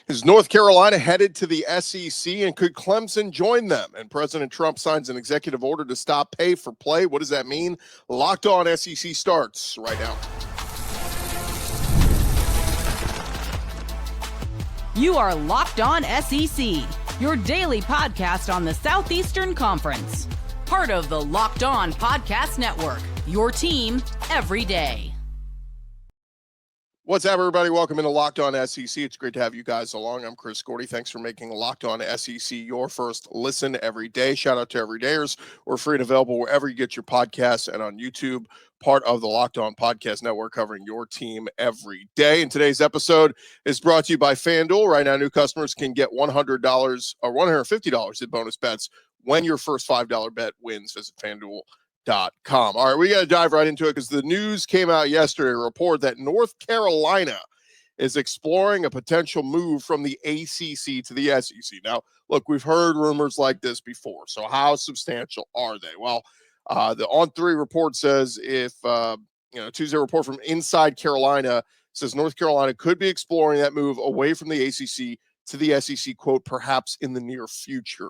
Is North Carolina headed to the SEC, and could Clemson join them? And President Trump signs an executive order to stop pay for play. What does that mean? Locked On SEC starts right now. You are Locked On SEC, your daily podcast on the Southeastern Conference. Part of the Locked On Podcast Network, your team every day. What's up, everybody? Welcome into Locked On SEC. It's great to have you guys along. I'm Chris Gordy. Thanks for making Locked On SEC your first listen every day. Shout out to everydayers. We're free and available wherever you get your podcasts and on YouTube, part of the Locked On Podcast Network, covering your team every day. And today's episode is brought to you by FanDuel. Right now, new customers can get $100 or $150 in bonus bets when your first $5 bet wins. Visit FanDuel.com. All right, we got to dive right into it because the news came out yesterday, a report that North Carolina is exploring a potential move from the ACC to the SEC. Now, look, we've heard rumors like this before. So how substantial are they? Well, the On3 report says Tuesday report from Inside Carolina says North Carolina could be exploring that move away from the ACC to the SEC, quote, perhaps in the near future.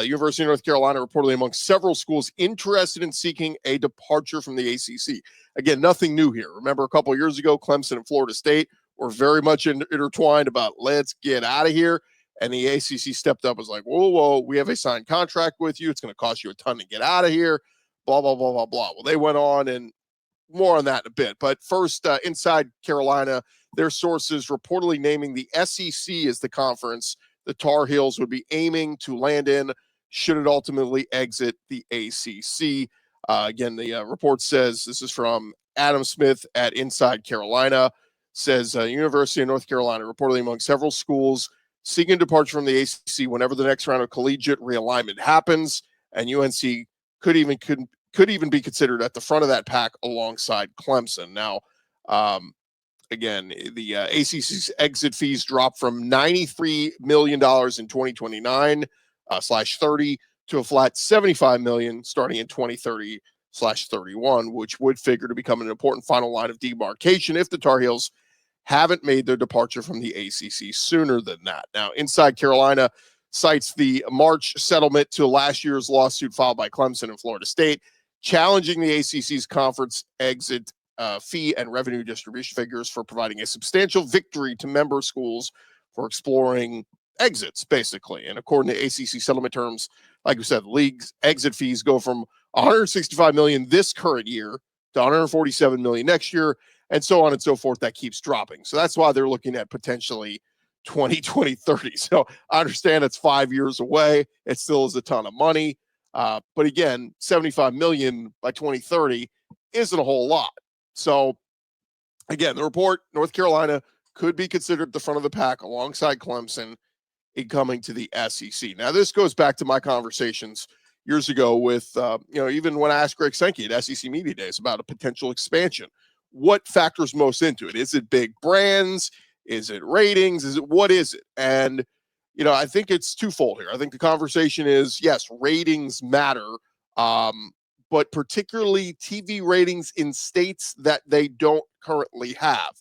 University of North Carolina reportedly among several schools interested in seeking a departure from the ACC. Again, nothing new here. Remember a couple of years ago, Clemson and Florida State were very much intertwined about let's get out of here. And the ACC stepped up and was like, whoa, we have a signed contract with you. It's going to cost you a ton to get out of here, blah, blah, blah, blah, blah. Well, they went on, and more on that in a bit. But first, Inside Carolina, their sources reportedly naming the SEC as the conference the Tar Heels would be aiming to land in should it ultimately exit the ACC. Again, the report says, this is from Adam Smith at Inside Carolina, says University of North Carolina reportedly among several schools seeking departure from the ACC whenever the next round of collegiate realignment happens, and UNC could even be considered at the front of that pack alongside Clemson. Now, again, the ACC's exit fees dropped from $93 million in 2029/30 to a flat $75 million starting in 2030/31, which would figure to become an important final line of demarcation if the Tar Heels haven't made their departure from the ACC sooner than that. Now, Inside Carolina cites the March settlement to last year's lawsuit filed by Clemson and Florida State, challenging the ACC's conference exit fee and revenue distribution figures for providing a substantial victory to member schools for exploring exits, basically. And according to ACC settlement terms, like we said, the league's exit fees go from $165 million this current year to $147 million next year, and so on and so forth. That keeps dropping. So that's why they're looking at potentially 2030. So I understand it's 5 years away. It still is a ton of money. But again, $75 million by 2030 isn't a whole lot. So, again, the report, North Carolina could be considered at the front of the pack alongside Clemson in coming to the SEC. Now, this goes back to my conversations years ago with, even when I asked Greg Sankey at SEC Media Days about a potential expansion. What factors most into it? Is it big brands? Is it ratings? What is it? And, I think it's twofold here. I think the conversation is, yes, ratings matter. But particularly TV ratings in states that they don't currently have,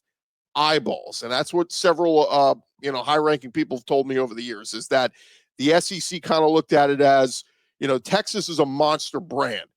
eyeballs. And that's what several, high-ranking people have told me over the years, is that the SEC kind of looked at it as, Texas is a monster brand.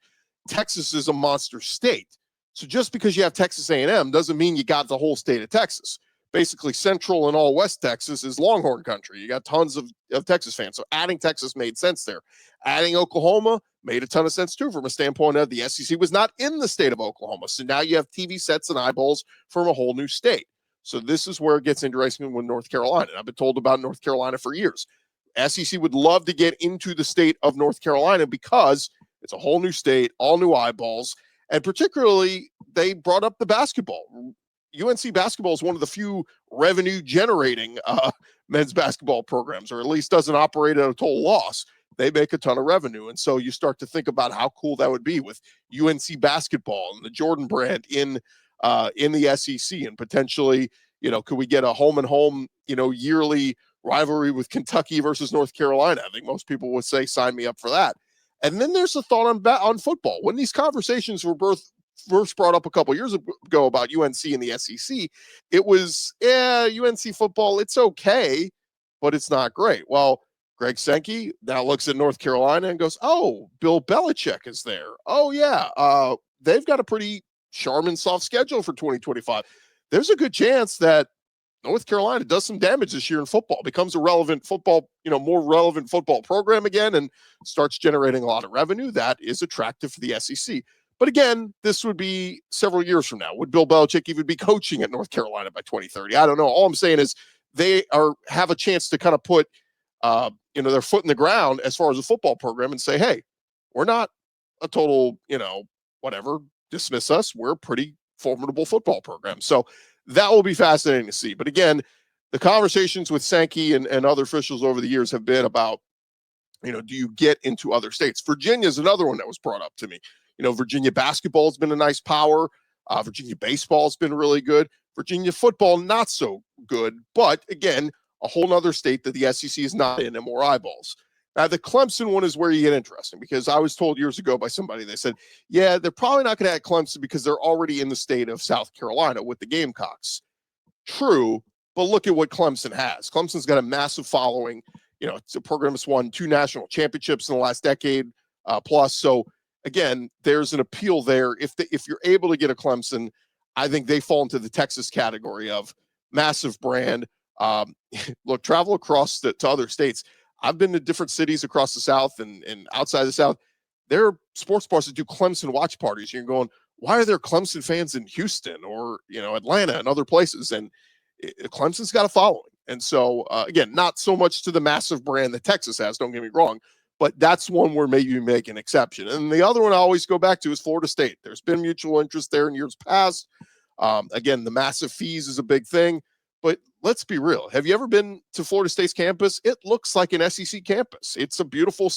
Texas is a monster state. So just because you have Texas A&M doesn't mean you got the whole state of Texas. Basically, Central and all West Texas is Longhorn country. You got tons of Texas fans. So adding Texas made sense there. Adding Oklahoma made a ton of sense, too, from a standpoint of the SEC was not in the state of Oklahoma. So now you have TV sets and eyeballs from a whole new state. So this is where it gets interesting with North Carolina. I've been told about North Carolina for years. SEC would love to get into the state of North Carolina because it's a whole new state, all new eyeballs. And particularly, they brought up the basketball. UNC basketball is one of the few revenue-generating men's basketball programs, or at least doesn't operate at a total loss. They make a ton of revenue. And so you start to think about how cool that would be with UNC basketball and the Jordan brand in the SEC, and potentially, could we get a home, yearly rivalry with Kentucky versus North Carolina? I think most people would say, sign me up for that. And then there's a thought on football. When these conversations were first brought up a couple years ago about UNC and the SEC, it was, UNC football, it's okay, but it's not great. Well, Greg Sankey now looks at North Carolina and goes, oh, Bill Belichick is there. Oh, yeah. They've got a pretty Charmin soft schedule for 2025. There's a good chance that North Carolina does some damage this year in football, becomes a relevant football, more relevant football program again, and starts generating a lot of revenue. That is attractive for the SEC. But again, this would be several years from now. Would Bill Belichick even be coaching at North Carolina by 2030? I don't know. All I'm saying is they have a chance to kind of put, their foot in the ground as far as a football program and say, hey, we're not a total, whatever, dismiss us. We're a pretty formidable football program. So that will be fascinating to see. But again, the conversations with Sankey and other officials over the years have been about, do you get into other states? Virginia is another one that was brought up to me. Virginia basketball has been a nice power. Virginia baseball has been really good. Virginia football, not so good. But again, a whole nother state that the SEC is not in and more eyeballs. Now, the Clemson one is where you get interesting, because I was told years ago by somebody, they said, yeah, they're probably not going to add Clemson because they're already in the state of South Carolina with the Gamecocks. True, but look at what Clemson has. Clemson's got a massive following. It's a program that's won 2 national championships in the last decade plus. So again, there's an appeal there. If you're able to get a Clemson, I think they fall into the Texas category of massive brand. Look, travel across to other states. I've been to different cities across the South and outside the South. There are sports bars that do Clemson watch parties. You're going, why are there Clemson fans in Houston or, Atlanta and other places? And Clemson's got a following. And so, again, not so much to the massive brand that Texas has, don't get me wrong, but that's one where maybe you make an exception. And the other one I always go back to is Florida State. There's been mutual interest there in years past. Again, the massive fees is a big thing. But let's be real. Have you ever been to Florida State's campus? It looks like an SEC campus. It's a beautiful,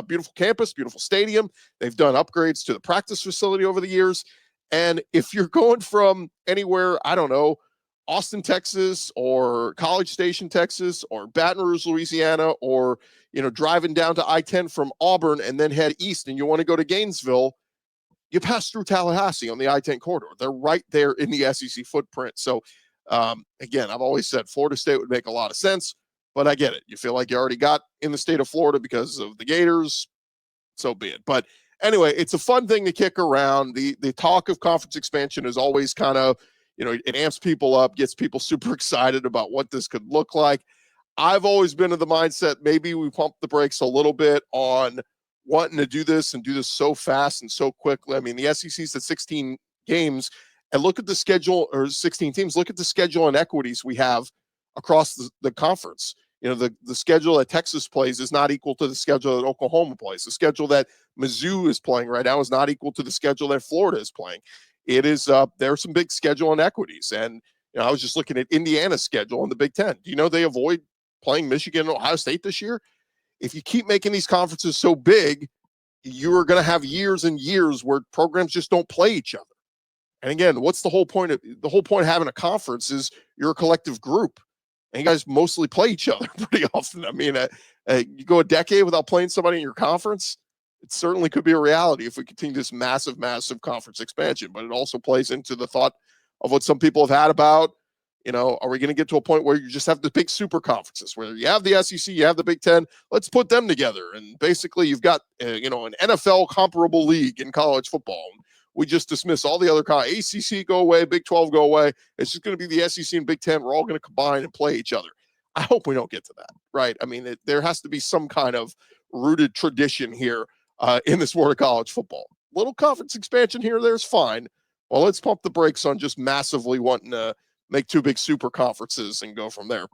beautiful campus, beautiful stadium. They've done upgrades to the practice facility over the years. And if you're going from anywhere, I don't know, Austin, Texas, or College Station, Texas, or Baton Rouge, Louisiana, or, driving down to I-10 from Auburn and then head east and you want to go to Gainesville, you pass through Tallahassee on the I-10 corridor. They're right there in the SEC footprint. So, again, I've always said Florida State would make a lot of sense, but I get it. You feel like you already got in the state of Florida because of the Gators, so be it. But anyway, it's a fun thing to kick around. The talk of conference expansion is always kind of, it amps people up, gets people super excited about what this could look like. I've always been of the mindset, maybe we pump the brakes a little bit on wanting to do this and do this so fast and so quickly. I mean, the SEC's at 16 games. And look at the schedule, or 16 teams, look at the schedule and equities we have across the conference. The schedule that Texas plays is not equal to the schedule that Oklahoma plays. The schedule that Mizzou is playing right now is not equal to the schedule that Florida is playing. It is, there are some big schedule inequities. And, I was just looking at Indiana's schedule in the Big Ten. Do you know they avoid playing Michigan and Ohio State this year? If you keep making these conferences so big, you're going to have years and years where programs just don't play each other. And again, what's the whole point of having a conference is you're a collective group and you guys mostly play each other pretty often. I mean, you go a decade without playing somebody in your conference. It certainly could be a reality if we continue this massive, massive conference expansion, but it also plays into the thought of what some people have had about, are we going to get to a point where you just have the big super conferences where you have the SEC, you have the Big Ten, let's put them together. And basically you've got, an NFL comparable league in college football. We just dismiss all the other ACC go away, Big 12 go away. It's just going to be the SEC and Big 10. We're all going to combine and play each other. I hope we don't get to that, right? I mean, there has to be some kind of rooted tradition here in this world of college football. Little conference expansion here or there is fine. Well, let's pump the brakes on just massively wanting to make 2 big super conferences and go from there.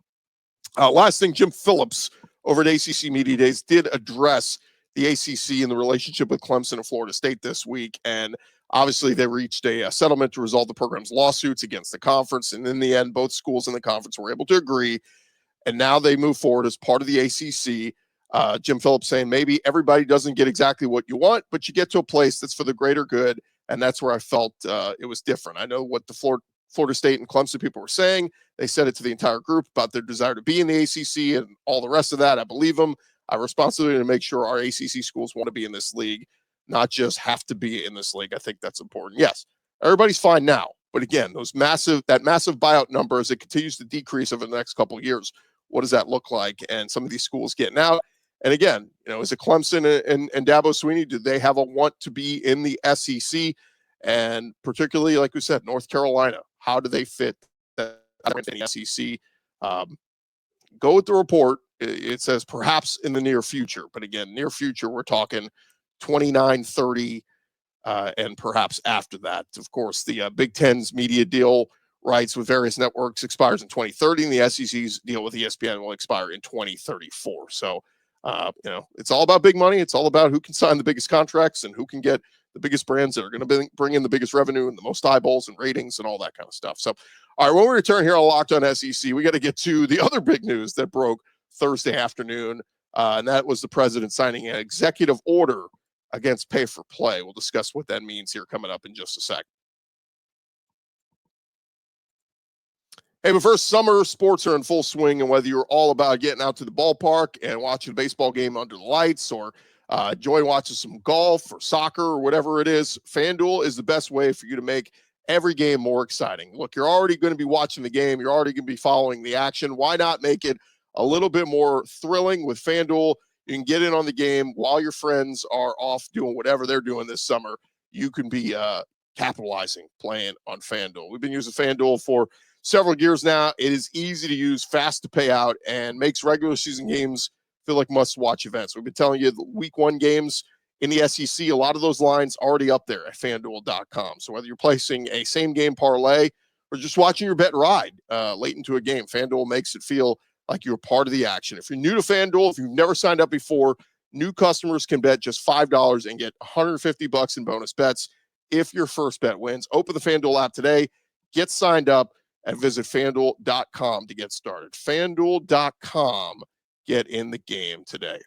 Last thing, Jim Phillips over at ACC Media Days did address the ACC and the relationship with Clemson and Florida State this week. And obviously they reached a settlement to resolve the program's lawsuits against the conference. And in the end, both schools in the conference were able to agree. And now they move forward as part of the ACC. Jim Phillips saying maybe everybody doesn't get exactly what you want, but you get to a place that's for the greater good. And that's where I felt it was different. I know what the Florida State and Clemson people were saying. They said it to the entire group about their desire to be in the ACC and all the rest of that. I believe them. I have a responsibility to make sure our ACC schools want to be in this league, not just have to be in this league. I think that's important. Yes, Everybody's fine now. But again, that massive buyout number, as it continues to decrease over the next couple of years, what does that look like? And some of these schools getting out. And again, is it Clemson and Dabo Swinney? Do they have a want to be in the SEC? And particularly, like we said, North Carolina, how do they fit that in the SEC? Go with the report. It says perhaps in the near future. But again, near future, we're talking 29, 30, and perhaps after that. Of course, the Big Ten's media deal rights with various networks expires in 2030, and the SEC's deal with ESPN will expire in 2034. So, it's all about big money. It's all about who can sign the biggest contracts and who can get the biggest brands that are going to bring in the biggest revenue and the most eyeballs and ratings and all that kind of stuff. So, all right, when we return here on Locked On SEC, we got to get to the other big news that broke Thursday afternoon, and that was the president signing an executive order against pay for play. We'll discuss what that means here coming up in just a sec. Hey, but first, summer sports are in full swing, and whether you're all about getting out to the ballpark and watching a baseball game under the lights, or enjoy watching some golf or soccer or whatever it is, FanDuel is the best way for you to make every game more exciting. Look, you're already going to be watching the game. You're already going to be following the action. Why not make it a little bit more thrilling with FanDuel? You can get in on the game while your friends are off doing whatever they're doing this summer. You can be capitalizing, playing on FanDuel. We've been using FanDuel for several years now. It is easy to use, fast to pay out, and makes regular season games feel like must-watch events. We've been telling you the week one games in the SEC, a lot of those lines already up there at FanDuel.com. So whether you're placing a same-game parlay or just watching your bet ride late into a game, FanDuel makes it feel like you're part of the action. If you're new to FanDuel, if you've never signed up before, new customers can bet just $5 and get $150 in bonus bets if your first bet wins. Open the FanDuel app today, get signed up, and visit FanDuel.com to get started. FanDuel.com. Get in the game today.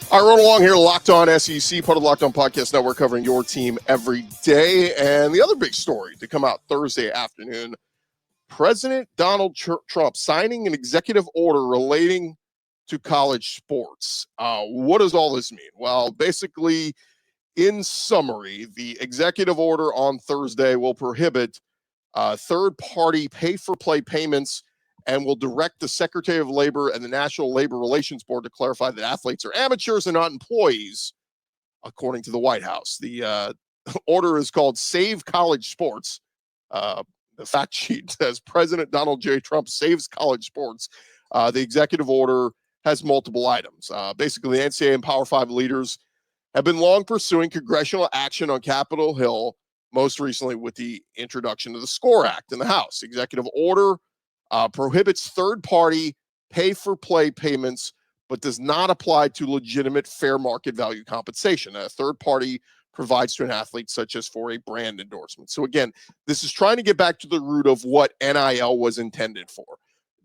All right, run along here, Locked On SEC, part of the Locked On Podcast Network, covering your team every day. And the other big story to come out Thursday afternoon, President Donald Trump signing an executive order relating to college sports. What does all this mean? Well, basically, in summary, the executive order on Thursday will prohibit third-party pay-for-play payments and will direct the Secretary of Labor and the National Labor Relations Board to clarify that athletes are amateurs and not employees, according to the White House. The order is called Save College Sports. The fact sheet says President Donald J. Trump saves college sports. The executive order has multiple items. Basically, the NCAA and Power 5 leaders have been long pursuing congressional action on Capitol Hill, most recently with the introduction of the SCORE Act in the House. Executive order prohibits third-party pay-for-play payments, but does not apply to legitimate fair market value compensation that a third party provides to an athlete, such as for a brand endorsement. So again, this is trying to get back to the root of what NIL was intended for.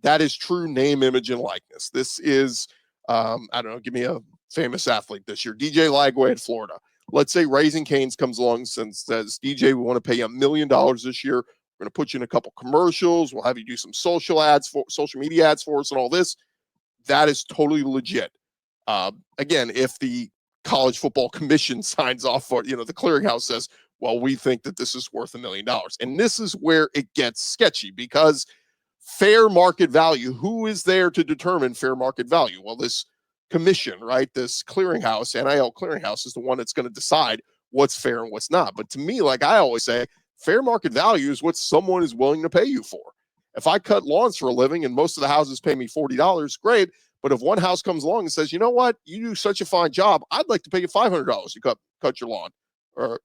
That is true name, image, and likeness. This is, I don't know, give me a famous athlete this year, DJ Lagway at Florida. Let's say Raising Cane's comes along and says, DJ, we want to pay you $1 million this year. We're going to put you in a couple commercials. We'll have you do some social media ads for us and all this. That is totally legit. Again, if the College Football Commission signs off for, the clearinghouse says, well, we think that this is worth $1 million. And this is where it gets sketchy, because fair market value, who is there to determine fair market value? Well, this commission, right? This clearinghouse, NIL clearinghouse, is the one that's going to decide what's fair and what's not. But to me, like I always say, fair market value is what someone is willing to pay you for. If I cut lawns for a living and most of the houses pay me $40, great. But if one house comes along and says, you know what, you do such a fine job, I'd like to pay you $500 to cut your lawn. Or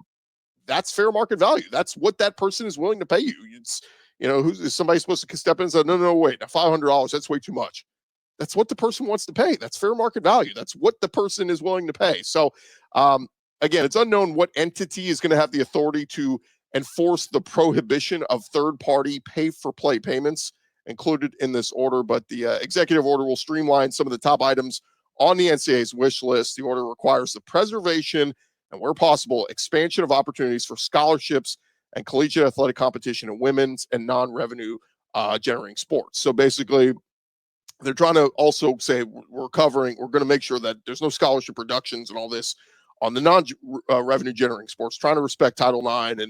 that's fair market value. That's what that person is willing to pay you. It's, is somebody supposed to step in and say, no, wait, now $500, that's way too much. That's what the person wants to pay. That's fair market value. That's what the person is willing to pay. So, again, it's unknown what entity is going to have the authority to enforce the prohibition of third-party pay-for-play payments included in this order, but the executive order will streamline some of the top items on the NCAA's wish list. The order requires the preservation and, where possible, expansion of opportunities for scholarships and collegiate athletic competition in women's and non-revenue generating sports. So basically, they're trying to also say we're going to make sure that there's no scholarship reductions and all this on the non-revenue generating sports, trying to respect Title IX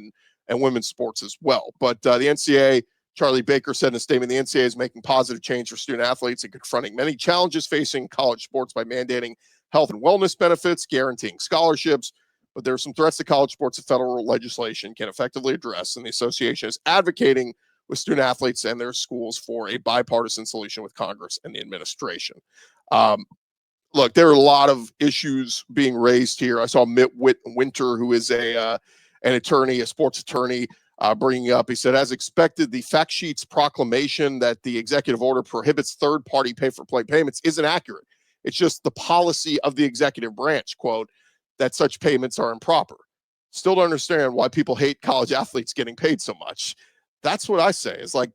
and women's sports as well. But the NCAA, Charlie Baker said in a statement, the NCAA is making positive change for student athletes and confronting many challenges facing college sports by mandating health and wellness benefits, guaranteeing scholarships. But there are some threats to college sports that federal legislation can effectively address, and the association is advocating with student athletes and their schools for a bipartisan solution with Congress and the administration. Look, there are a lot of issues being raised here. I saw Mitt Winter, who is an attorney, a sports attorney, bringing up, he said, as expected, the fact sheet's proclamation that the executive order prohibits third-party pay-for-play payments isn't accurate. It's just the policy of the executive branch, quote, that such payments are improper. Still don't understand why people hate college athletes getting paid so much. That's what I say. It's like,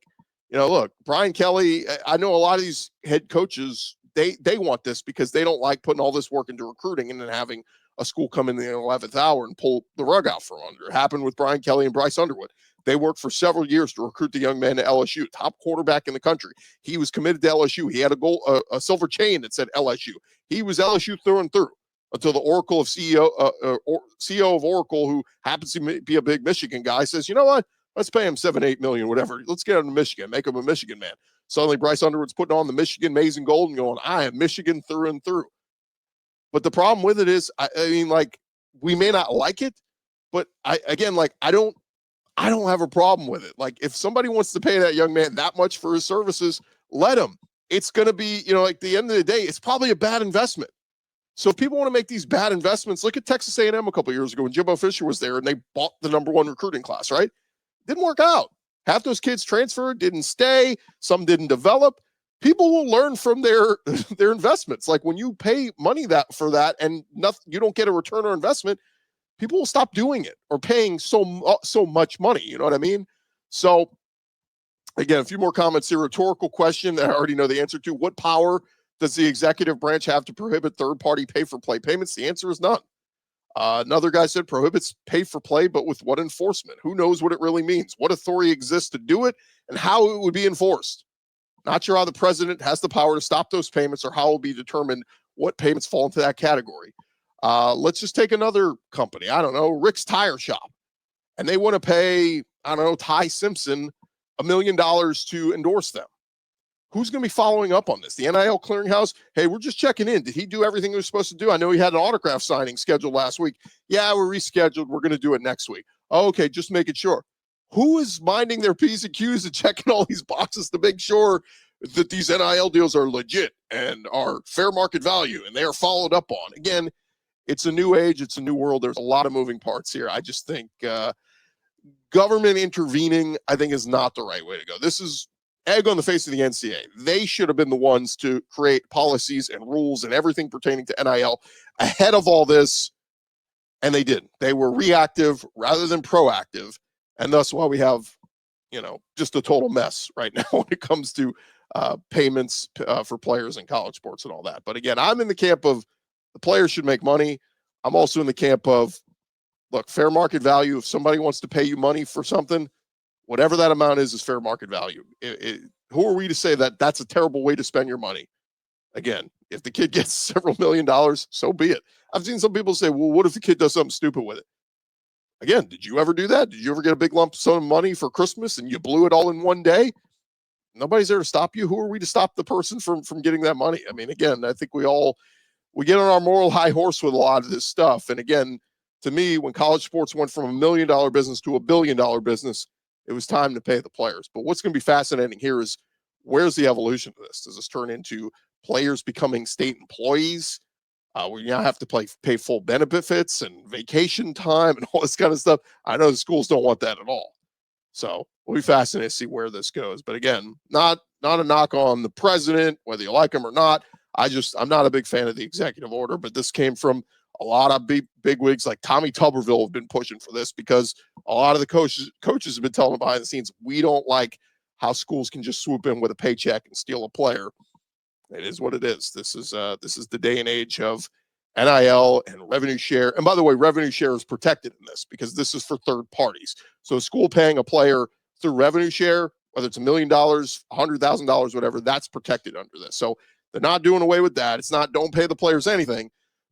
look, Brian Kelly, I know a lot of these head coaches, they want this because they don't like putting all this work into recruiting and then having a school come in the 11th hour and pull the rug out from under. It happened with Brian Kelly and Bryce Underwood. They worked for several years to recruit the young man to LSU, top quarterback in the country. He was committed to LSU. He had a silver chain that said LSU. He was LSU through and through until the Oracle of CEO of Oracle, who happens to be a big Michigan guy, says, you know what? Let's pay him $7-8 million, whatever. Let's get him to Michigan, make him a Michigan man. Suddenly, Bryce Underwood's putting on the Michigan maize and gold and going, I am Michigan through and through. But the problem with it is, I mean, like, we may not like it, but I don't have a problem with it. Like, if somebody wants to pay that young man that much for his services, let him. It's going to be, at the end of the day, it's probably a bad investment. So if people want to make these bad investments, look at Texas A&M a couple of years ago when Jimbo Fisher was there and they bought the #1 recruiting class, right? Didn't work out. Half those kids transferred, didn't stay. Some didn't develop. People will learn from their investments. Like, when you pay money for that and you don't get a return on investment, people will stop doing it or paying so much money. You know what I mean? So, again, a few more comments here. Rhetorical question that I already know the answer to. What power does the executive branch have to prohibit third-party pay-for-play payments? The answer is none. Another guy said prohibits pay-for-play, but with what enforcement? Who knows what it really means? What authority exists to do it and how it would be enforced? Not sure how the president has the power to stop those payments or how it will be determined what payments fall into that category. Let's just take another company. I don't know, Rick's Tire Shop. And they want to pay, I don't know, Ty Simpson $1 million to endorse them. Who's going to be following up on this? The NIL clearinghouse? Hey, we're just checking in. Did he do everything he was supposed to do? I know he had an autograph signing scheduled last week. Yeah, we're rescheduled. We're going to do it next week. Oh, okay, just making sure. Who is minding their P's and Q's and checking all these boxes to make sure that these NIL deals are legit and are fair market value and they are followed up on? Again, it's a new age. It's a new world. There's a lot of moving parts here. I just think government intervening, I think, is not the right way to go. This is egg on the face of the NCAA. They should have been the ones to create policies and rules and everything pertaining to NIL ahead of all this, and they didn't. They were reactive rather than proactive, and that's why we have, just a total mess right now when it comes to payments for players in college sports and all that. But again, I'm in the camp of the players should make money. I'm also in the camp of, look, fair market value. If somebody wants to pay you money for something, whatever that amount is fair market value. Who are we to say that that's a terrible way to spend your money? Again, if the kid gets several $1 million, so be it. I've seen some people say, well, what if the kid does something stupid with it? Again, did you ever do that? Did you ever get a big lump sum of money for Christmas and you blew it all in one day? Nobody's there to stop you. Who are we to stop the person from getting that money? I mean, again, I think we get on our moral high horse with a lot of this stuff. And again, to me, when college sports went from $1 million business to $1 billion business, it was time to pay the players. But what's going to be fascinating here is, where's the evolution of this? Does this turn into players becoming state employees? Where you now have to pay full benefits and vacation time and all this kind of stuff. I know the schools don't want that at all. So we'll be fascinated to see where this goes. But again, not a knock on the president, whether you like him or not. I'm not a big fan of the executive order, but this came from a lot of big wigs like Tommy Tuberville have been pushing for this, because a lot of the coaches have been telling them behind the scenes, we don't like how schools can just swoop in with a paycheck and steal a player. It is what it is. This is the day and age of NIL and revenue share. And by the way, revenue share is protected in this because this is for third parties. So a school paying a player through revenue share, whether it's $1 million, $100,000, whatever, that's protected under this. So they're not doing away with that. It's not don't pay the players anything,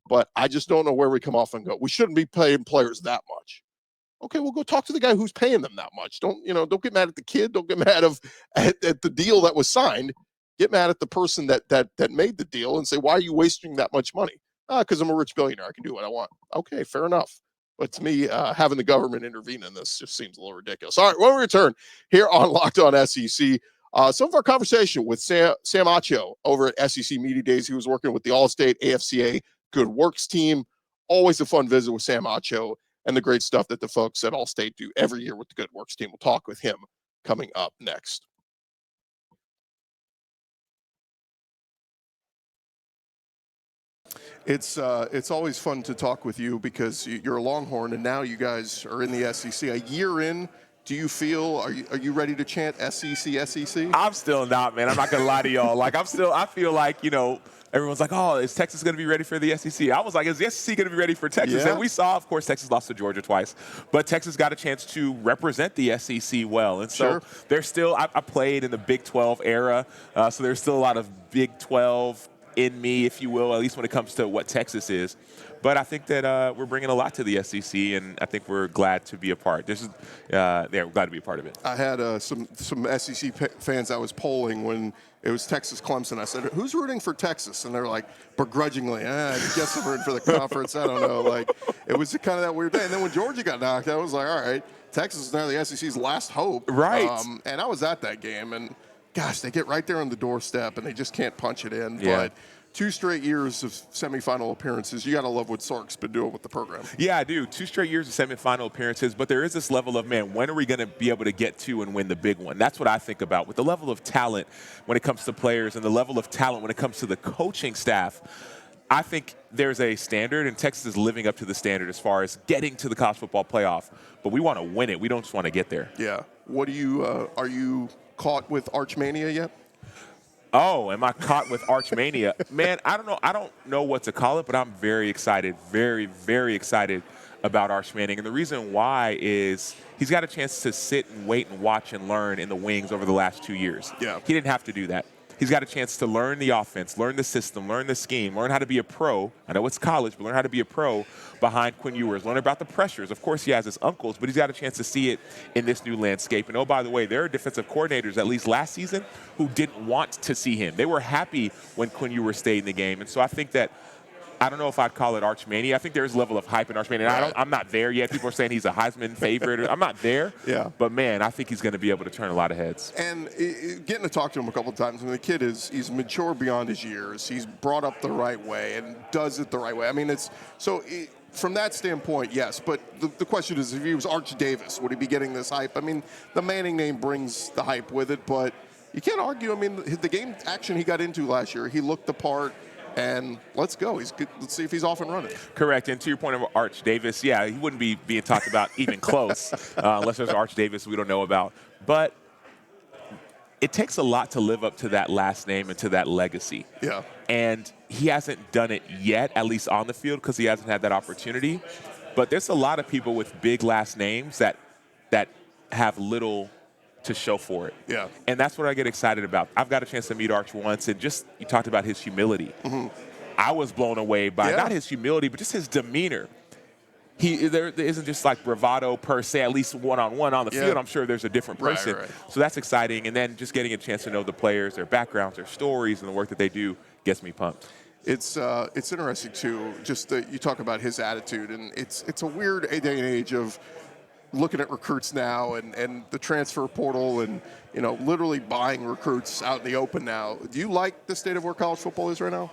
but I just don't know where we come off and go. We shouldn't be paying players that much. Okay, well, go talk to the guy who's paying them that much. Don't get mad at the kid. Don't get mad at the deal that was signed. Get mad at the person that made the deal and say, why are you wasting that much money? Because I'm a rich billionaire. I can do what I want. Okay, fair enough. But to me, having the government intervene in this just seems a little ridiculous. All right, when we return here on Locked On SEC, some of our conversation with Sam Acho over at SEC Media Days. He was working with the All-State AFCA Good Works team. Always a fun visit with Sam Acho and the great stuff that the folks at All-State do every year with the Good Works team. We'll talk with him coming up next. It's always fun to talk with you because you're a Longhorn, and now you guys are in the SEC. A year in, do you feel are you ready to chant SEC, SEC? I'm still not, man. I'm not gonna lie to y'all. Like I feel like everyone's like, oh, is Texas going to be ready for the SEC? I was like, is the SEC going to be ready for Texas? Yeah. And we saw, of course, Texas lost to Georgia twice, but Texas got a chance to represent the SEC well. And so there's still, I played in the Big 12 era, so there's still a lot of Big 12 in me, if you will, at least when it comes to what Texas is. But I think that we're bringing a lot to the SEC, and I think we're glad to be a part. We're glad to be a part of it. I had some SEC fans I was polling when it was Texas Clemson. I said, who's rooting for Texas? And they're like, begrudgingly, I guess I'm rooting for the conference. I don't know. Like, it was kind of that weird thing. And then when Georgia got knocked out, I was like, all right, Texas is now the SEC's last hope. Right. And I was at that game, and gosh, they get right there on the doorstep, and they just can't punch it in. Yeah. But 2 straight years of semifinal appearances. You got to love what Sark's been doing with the program. Yeah, I do. 2 straight years of semifinal appearances, but there is this level of, man, when are we going to be able to get to and win the big one? That's what I think about. With the level of talent when it comes to players and the level of talent when it comes to the coaching staff, I think there's a standard, and Texas is living up to the standard as far as getting to the college football playoff. But we want to win it. We don't just want to get there. Yeah. What do you are you caught with Arch Mania yet? Oh, am I caught with Arch Mania? Man, I don't know. I don't know what to call it, but I'm very excited, very, very excited about Arch Manning. And the reason why is he's got a chance to sit and wait and watch and learn in the wings over the last 2 years. Yeah. He didn't have to do that. He's got a chance to learn the offense, learn the system, learn the scheme, learn how to be a pro. I know it's college, but learn how to be a pro behind Quinn Ewers. Learn about the pressures. Of course, he has his uncles, but he's got a chance to see it in this new landscape. And, oh, by the way, there are defensive coordinators, at least last season, who didn't want to see him. They were happy when Quinn Ewers stayed in the game. And so I think that I don't know if I'd call it Arch Mania. I think there's a level of hype in Arch Mania. Right. I'm not there yet. People are saying he's a Heisman favorite. I'm not there. Yeah. But, man, I think he's going to be able to turn a lot of heads. And getting to talk to him a couple of times, I mean, the kid he's mature beyond his years. He's brought up the right way and does it the right way. I mean, from that standpoint, yes. But the question is, if he was Arch Davis, would he be getting this hype? I mean, the Manning name brings the hype with it, but you can't argue. I mean, the game action he got into last year, he looked the part. And let's go. Let's see if he's off and running. Correct. And to your point of Arch Davis, yeah, he wouldn't be being talked about even close unless there's Arch Davis we don't know about. But it takes a lot to live up to that last name and to that legacy. Yeah. And he hasn't done it yet, at least on the field, because he hasn't had that opportunity. But there's a lot of people with big last names that have little to show for it. Yeah. And that's what I get excited about. I've got a chance to meet Arch once, and just you talked about his humility. Mm-hmm. I was blown away by not his humility, but just his demeanor. There isn't just like bravado per se, at least one-on-one on the field. I'm sure there's a different person. Right. So that's exciting. And then just getting a chance to know the players, their backgrounds, their stories, and the work that they do gets me pumped. It's interesting, too, just that you talk about his attitude. And it's a weird day and age of looking at recruits now and the transfer portal and, literally buying recruits out in the open now. Do you like the state of where college football is right now?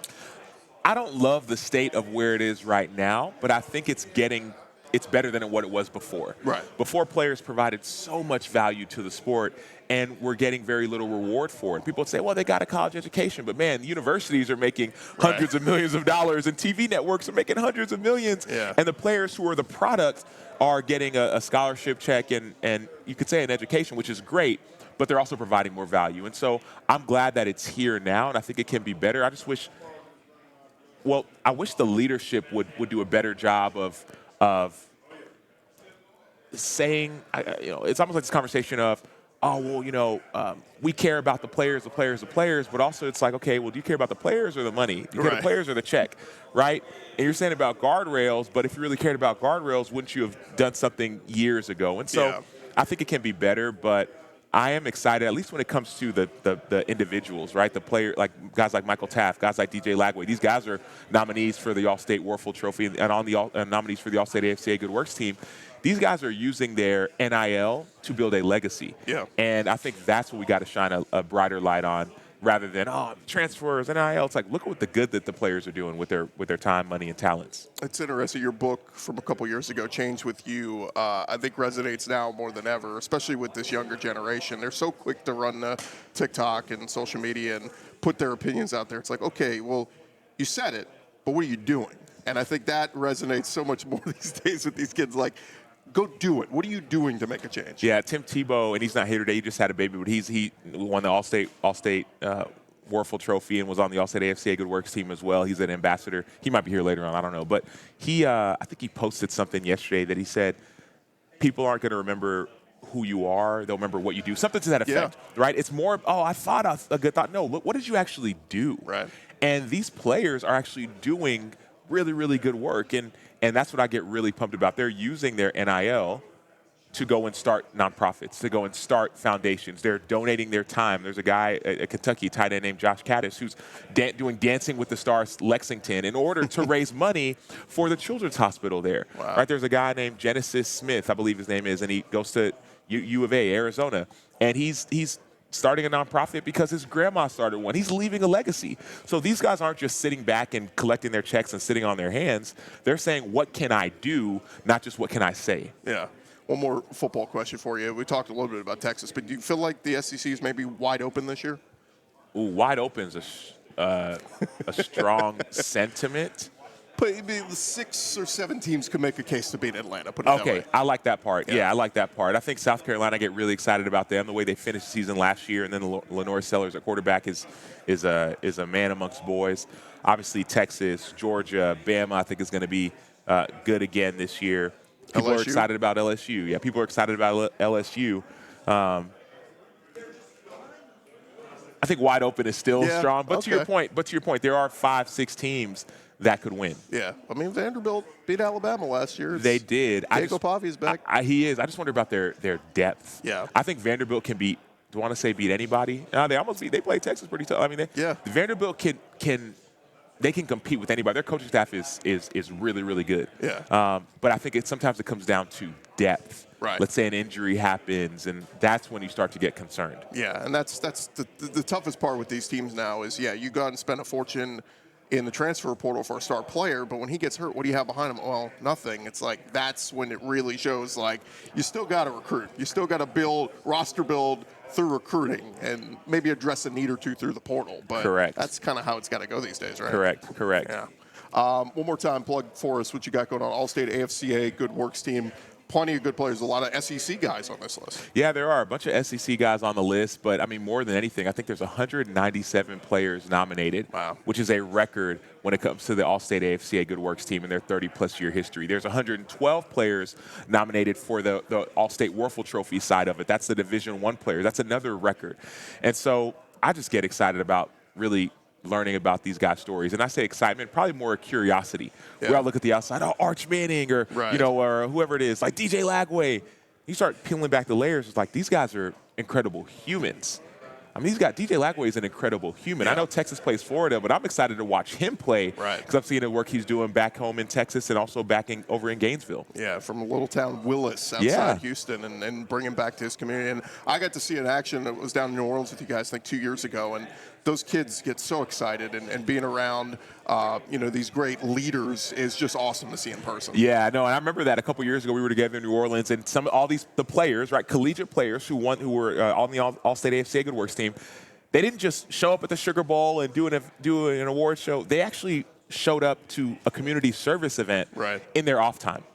I don't love the state of where it is right now, but I think it's better than what it was before. Right. Before, players provided so much value to the sport, and we're getting very little reward for it. People would say, well, they got a college education, but, man, universities are making hundreds of millions of dollars, and TV networks are making hundreds of millions. Yeah. And the players who are the product are getting a scholarship check and you could say an education, which is great, but they're also providing more value. And so I'm glad that it's here now, and I think it can be better. I just wish the leadership would do a better job of saying, it's almost like this conversation of, oh, well, we care about the players, but also it's like, okay, well, do you care about the players or the money? Do you care about the players or the check, right? And you're saying about guardrails, but if you really cared about guardrails, wouldn't you have done something years ago? And so I think it can be better, but I am excited, at least when it comes to the individuals, right? The player, like guys like Michael Taft, guys like DJ Lagway. These guys are nominees for the All-State Warfel Trophy and on the nominees for the All-State AFCA Good Works team. These guys are using their NIL to build a legacy. Yeah. And I think that's what we got to shine a brighter light on, rather than, transfers, NIL. It's like, look at what the good that the players are doing with their time, money, and talents. It's interesting. Your book from a couple years ago, Change With You, I think resonates now more than ever, especially with this younger generation. They're so quick to run to TikTok and social media and put their opinions out there. It's like, okay, well, you said it, but what are you doing? And I think that resonates so much more these days with these kids. Like, go do it. What are you doing to make a change? Yeah, Tim Tebow, and he's not here today. He just had a baby, but he won the All-State Warfel Trophy and was on the All-State AFCA Good Works team as well. He's an ambassador. He might be here later on. I don't know. But I think he posted something yesterday that he said, people aren't going to remember who you are. They'll remember what you do. Something to that effect, right? It's more, I thought a good thought. No, look, what did you actually do? Right. And these players are actually doing really, really good work. And that's what I get really pumped about. They're using their NIL to go and start nonprofits, to go and start foundations. They're donating their time. There's a guy at Kentucky, tight end named Josh Caddis, who's doing Dancing with the Stars Lexington in order to raise money for the Children's Hospital there. Wow. Right? There's a guy named Genesis Smith, I believe his name is, and he goes to U of A, Arizona, and he's starting a nonprofit because his grandma started one. He's leaving a legacy. So these guys aren't just sitting back and collecting their checks and sitting on their hands. They're saying, what can I do, not just what can I say? Yeah. One more football question for you. We talked a little bit about Texas, but do you feel like the SEC is maybe wide open this year? Ooh, wide open is a strong sentiment. But maybe the 6 or 7 teams could make a case to beat Atlanta. Put it that way. I like that part. Yeah, I like that part. I think South Carolina, I get really excited about them, the way they finished the season last year, and then Lenore Sellers at quarterback is a man amongst boys. Obviously, Texas, Georgia, Bama, I think is going to be good again this year. People are excited about LSU. Yeah, people are excited about LSU. I think wide open is still strong. But to your point, there are 5-6 teams that could win. Yeah. I mean, Vanderbilt beat Alabama last year. They did. Diego Pavi's back. He is. I just wonder about their depth. Yeah. I think Vanderbilt can beat, do I want to say beat anybody? They almost beat. They play Texas pretty tough. I mean, Vanderbilt can compete with anybody. Their coaching staff is really, really good. Yeah. But I think sometimes it comes down to depth. Right. Let's say an injury happens, and that's when you start to get concerned. Yeah, and that's the toughest part with these teams now is, you go out and spend a fortune in the transfer portal for a star player, but when he gets hurt, what do you have behind him? Well, nothing. It's like that's when it really shows, like, you still got to recruit. You still got to roster build through recruiting and maybe address a need or two through the portal. But correct. That's kind of how it's got to go these days, right? Correct. Yeah. One more time, plug for us what you got going on. All-State AFCA, Good Works team. Plenty of good players, a lot of SEC guys on this list. Yeah, there are a bunch of SEC guys on the list, but I mean, more than anything, I think there's 197 players nominated, which is a record when it comes to the All-State AFCA Good Works team in their 30-plus year history. There's 112 players nominated for the All-State Warfel Trophy side of it. That's the Division I players. That's another record. And so I just get excited about really learning about these guys' stories. And I say excitement, probably more curiosity. Yeah. Where I look at the outside, Arch Manning or, or whoever it is, like DJ Lagway. You start peeling back the layers, it's like these guys are incredible humans. I mean, DJ Lagway is an incredible human. I know Texas plays Florida, but I'm excited to watch him play because I'm seeing the work he's doing back home in Texas and also over in Gainesville. Yeah, from a little town Willis outside Houston and bring him back to his community. And I got to see an action that was down in New Orleans with you guys, I think 2 years ago, and those kids get so excited, and being around, these great leaders is just awesome to see in person. Yeah, I know, and I remember that a couple years ago we were together in New Orleans, and the players, collegiate players who were on the All-State AFCA Good Works team, they didn't just show up at the Sugar Bowl and do an award show. They actually showed up to a community service event in their off time.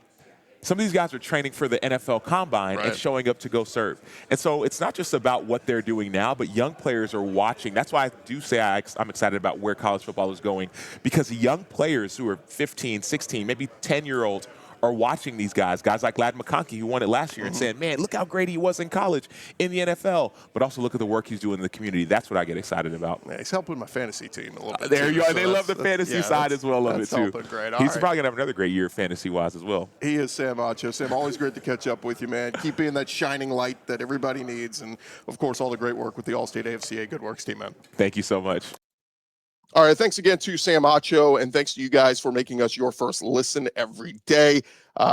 Some of these guys are training for the NFL Combine and showing up to go serve. And so it's not just about what they're doing now, but young players are watching. That's why I do say I'm excited about where college football is going, because young players who are 15, 16, maybe 10-year-olds are watching these guys like Ladd McConkey, who won it last year, and saying, man, look how great he was in college, in the NFL, but also look at the work he's doing in the community. That's what I get excited about. Yeah, he's helping my fantasy team a little bit. There too, you are. so They love the fantasy side as well of it, too. Great. He's probably going to have another great year fantasy-wise as well. He is Sam Acho. Sam, always great to catch up with you, man. Keep being that shining light that everybody needs. And, of course, all the great work with the All-State AFCA Good Works team, man. Thank you so much. All right, thanks again to Sam Acho, and thanks to you guys for making us your first listen every day.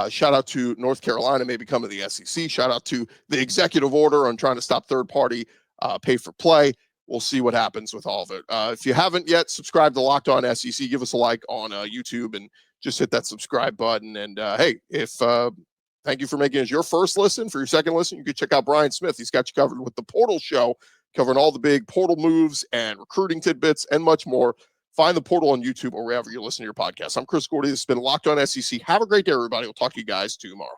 Shout out to North Carolina, maybe coming to the SEC. Shout out to the executive order on trying to stop third-party pay-for-play. We'll see what happens with all of it. If you haven't yet subscribed to Locked On SEC, give us a like on YouTube and just hit that subscribe button. And, hey, thank you for making us your first listen. For your second listen, you can check out Brian Smith. He's got you covered with the Portal Show, covering all the big portal moves and recruiting tidbits and much more. Find the Portal on YouTube or wherever you listen to your podcast. I'm Chris Gordy. This has been Locked On SEC. Have a great day, everybody. We'll talk to you guys tomorrow.